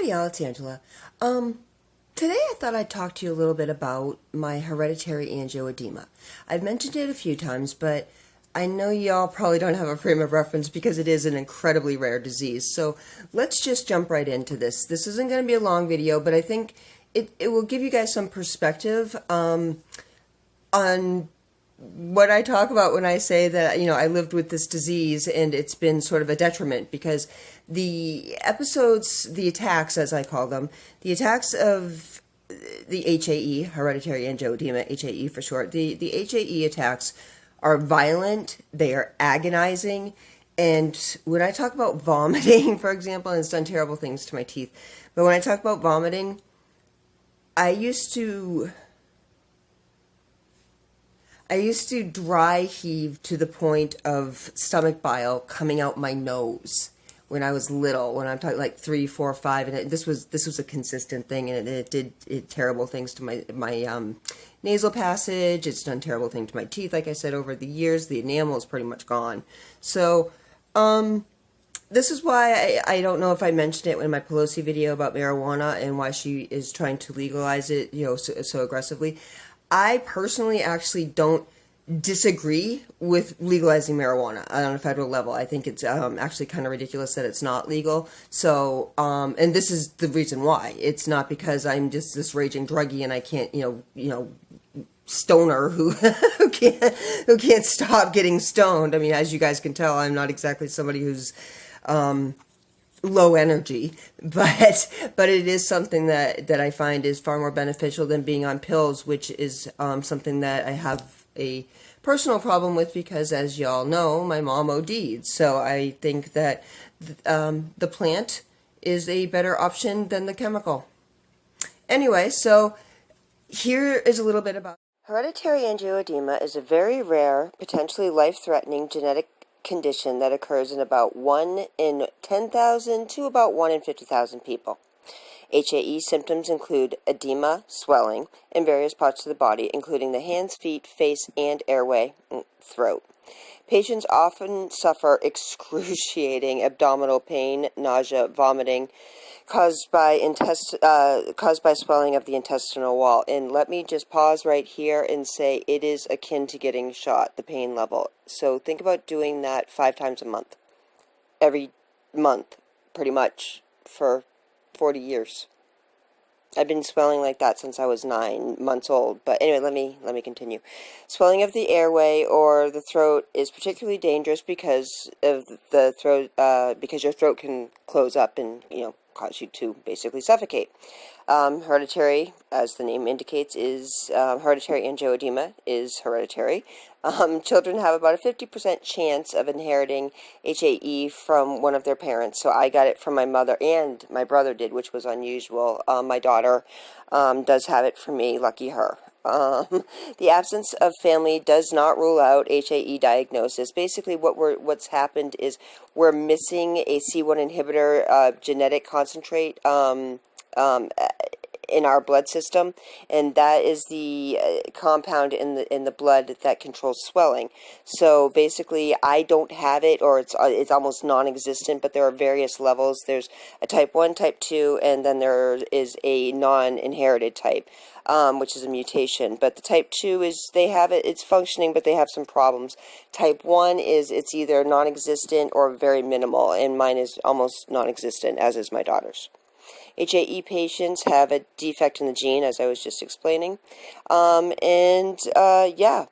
Hi, y'all. It's Angela. Today I thought I'd talk to you a little bit about my hereditary angioedema. I've mentioned it a few times, but I know y'all probably don't have a frame of reference because it is an incredibly rare disease. So let's just jump right into this. This isn't going to be a long video, but I think it will give you guys some perspective on what I talk about when I say that, I lived with this disease and it's been sort of a detriment because the episodes, the attacks, as I call them, the attacks of the HAE, hereditary angioedema, HAE for short, the HAE attacks are violent, they are agonizing, and when I talk about vomiting, for example, and it's done terrible things to my teeth, but when I talk about vomiting, I used to dry heave to the point of stomach bile coming out my nose when I was little. When I'm talking like 3, 4, 5, and this was a consistent thing, and it did terrible things to my nasal passage. It's done terrible things to my teeth. Like I said, over the years, the enamel is pretty much gone. So, this is why I don't know if I mentioned it in my Pelosi video about marijuana and why she is trying to legalize it, so aggressively. I personally actually don't disagree with legalizing marijuana on a federal level. I think it's actually kind of ridiculous that it's not legal. So, and this is the reason why. It's not because I'm just this raging druggie and I can't, stoner who who can't stop getting stoned. I mean, as you guys can tell, I'm not exactly somebody who's low energy, but it is something that I find is far more beneficial than being on pills, which is something that I have a personal problem with because, as y'all know, my mom OD'd. So I think that the plant is a better option than the chemical. Anyway, so here is a little bit about hereditary angioedema is a very rare, potentially life-threatening genetic condition that occurs in about 1 in 10,000 to about 1 in 50,000 people. HAE symptoms include edema, swelling, in various parts of the body, including the hands, feet, face, and airway, throat. Patients often suffer excruciating abdominal pain, nausea, vomiting, caused by swelling of the intestinal wall. And let me just pause right here and say it is akin to getting shot, the pain level. So think about doing that 5 times a month, every month, pretty much, for 40 years. I've been swelling like that since I was 9 months old. But anyway, let me continue. Swelling of the airway or the throat is particularly dangerous because of the throat, because your throat can close up and cause you to basically suffocate. Hereditary, as the name indicates, is hereditary angioedema is hereditary. Children have about a 50% chance of inheriting HAE from one of their parents. So I got it from my mother, and my brother did, which was unusual. My daughter does have it from me. Lucky her. The absence of family does not rule out HAE diagnosis. Basically, what's happened is we're missing a C1 inhibitor genetic concentrate in our blood system, and that is the compound in the blood that controls swelling. So basically, I don't have it, or it's almost non-existent. But there are various levels. There's a type 1, type 2, and then there is a non-inherited type, which is a mutation. But the type 2 is they have it; it's functioning, but they have some problems. Type 1 is it's either non-existent or very minimal, and mine is almost non-existent, as is my daughter's. HAE patients have a defect in the gene, as I was just explaining. Yeah,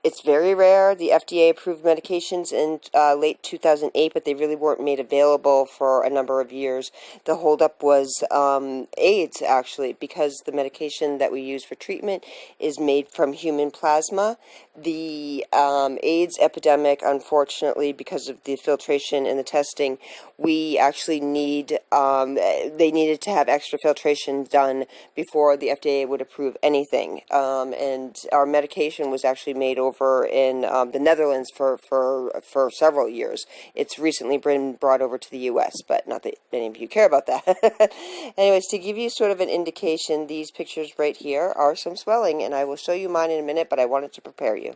it's very rare. The FDA approved medications in late 2008, but they really weren't made available for a number of years. The holdup was AIDS, actually, because the medication that we use for treatment is made from human plasma. The AIDS epidemic, unfortunately, because of the filtration and the testing, we actually they needed to have extra filtration done before the FDA would approve anything. And our medication was actually made over in the Netherlands for several years. It's recently been brought over to the U.S., but not that any of you care about that. Anyways, to give you sort of an indication, these pictures right here are some swelling, and I will show you mine in a minute, but I wanted to prepare you.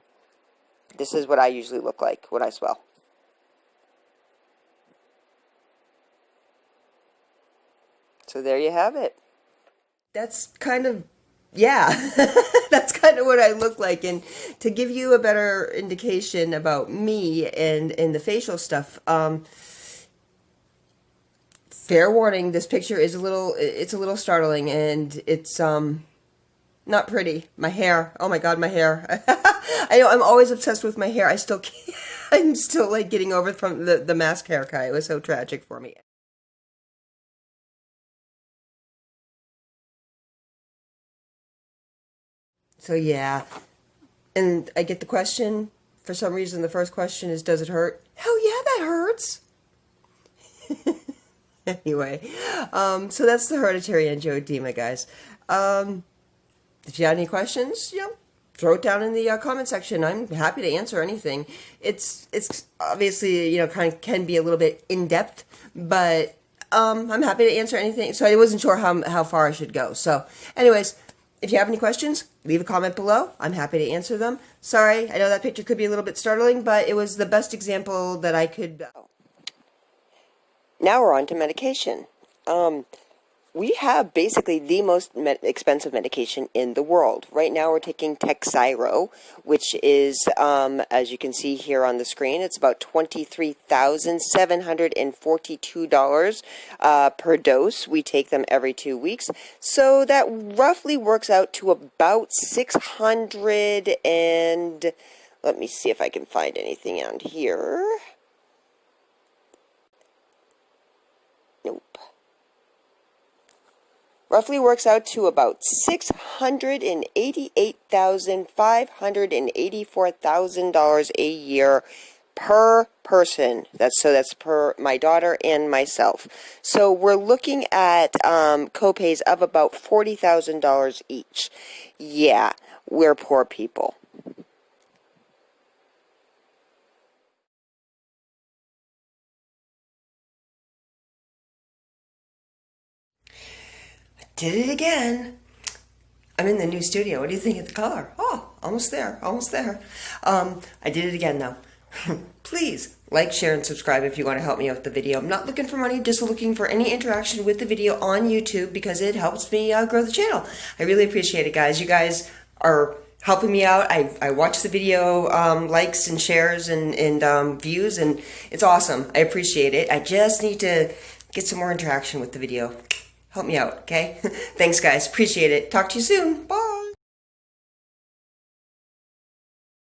This is what I usually look like when I swell. So there you have it. That's kind of, yeah, that's kind of what I look like. And to give you a better indication about me and the facial stuff, fair warning, this picture is it's a little startling, and it's not pretty. My hair, oh my god, my hair. I know, I'm always obsessed with my hair. I still can't, I'm still like getting over from the mask haircut. It was so tragic for me. So yeah, and I get the question, for some reason the first question is, does it hurt? Hell yeah, that hurts. Anyway, so that's the hereditary angioedema, guys. If you have any questions, throw it down in the comment section. I'm happy to answer anything. It's obviously, kind of can be a little bit in depth, but I'm happy to answer anything. So I wasn't sure how far I should go. So anyways, if you have any questions, leave a comment below. I'm happy to answer them. Sorry, I know that picture could be a little bit startling, but it was the best example that I could. Now we're on to medication. We have basically the most expensive medication in the world. Right now we're taking Takhzyro, which is, as you can see here on the screen, it's about $23,742 per dose. We take them every 2 weeks. So that roughly works out to about 600 and... Let me see if I can find anything on here. Nope. Roughly works out to about $688,584 a year per person. That's per my daughter and myself. So we're looking at copays of about $40,000 each. Yeah, we're poor people. Did it again. I'm in the new studio. What do you think of the color? Oh, almost there, almost there. I did it again though. Please like, share, and subscribe if you want to help me out with the video. I'm not looking for money, just looking for any interaction with the video on YouTube because it helps me grow the channel. I really appreciate it, guys. You guys are helping me out. I watch the video likes and shares and views, and it's awesome. I appreciate it. I just need to get some more interaction with the video. Help me out, okay? Thanks, guys. Appreciate it. Talk to you soon. Bye.